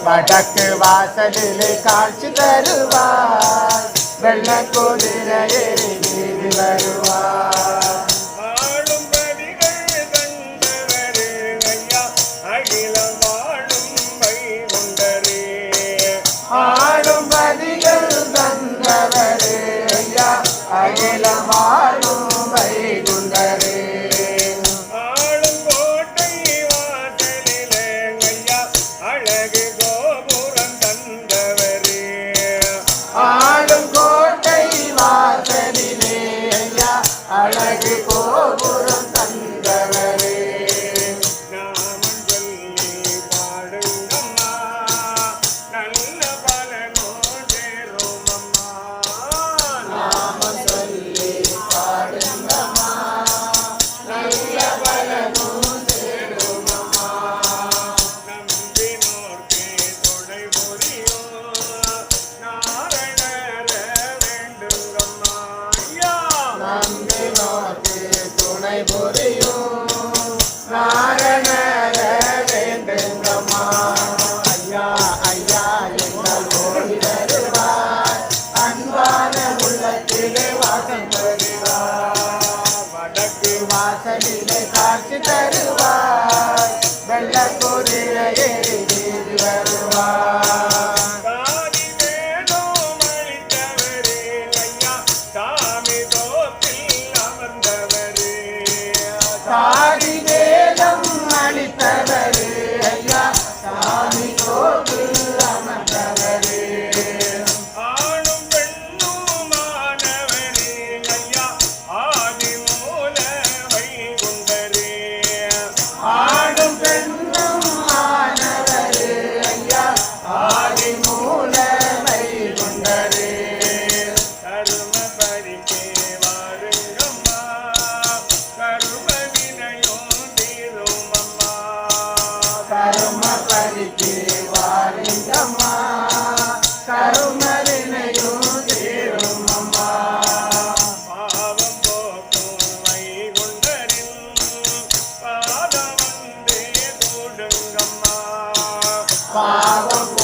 வடக்கு வாசலிலே காட்சி தருவார் வெள்ள குதிரை ஏறி வீதி வருவார் ஆளும் பதிகள் தந்தவரே ஐயா அகிலம் வாழும் வைகுண்டரே ஆளும் பதிகள் தந்தவரே ஐயா அகிலம் வாழும் வைகுண்டரே ஆளும் கோட்டை வாசலிலே ஐயா அழகு கோபுரம் தந்தவரே ஆளும் கோட்டை வாசலிலே ஐயா அழகு கோபுரம் தந்தவரே நாமம் சொல்லி பாடுங்கம்மா நல்ல பலனோ சேரும் அம்மா நாமம் சொல்லி பாடுங்கம்மா நல்ல பலனும் சேருமம்மா நம்பினோர்க்கே துணை புரியும் நாரணர வேண்டுங்கம்மா ஐயா நம்பினோர்க்கு துணை புரியும் நாரணர வேண்டுங்கம்மா ஐயா ஐயா எங்கள் ஓடி வருவார் அன்பான உள்ளத்திலே வாசம் வருவார் வடக்கு வாசலிலே காட்சி தருவார் வெள்ள குதிரை ஏறி வீதி வருவார் சாதி வேதம் அளித்தவரே ஐயா சாமி தோப்பில் அமர்ந்தவரே சாதி வேதம் அளித்தவரே ஐயா சாமி கோவில் அமர்ந்தவரே ஆணும் பெண்ணுமானவரே ஐயா ஆதி மூல வைகுண்டரே ஆடும் பெண்ணும் ஆனவரே ஐயா ஆதி மூல வைகுண்டரே கரும பரிக்கே வாருங்கம்மா கரும வினையோ தீரும் அம்மா கரும பரிக்கு வாரிங்கம்மா கருமரினையும் தீரும் அம்மா பாவம் போக்கும் வைகுண்டரில் பாதம் வந்தே கூடுங்கம்மா பாவம்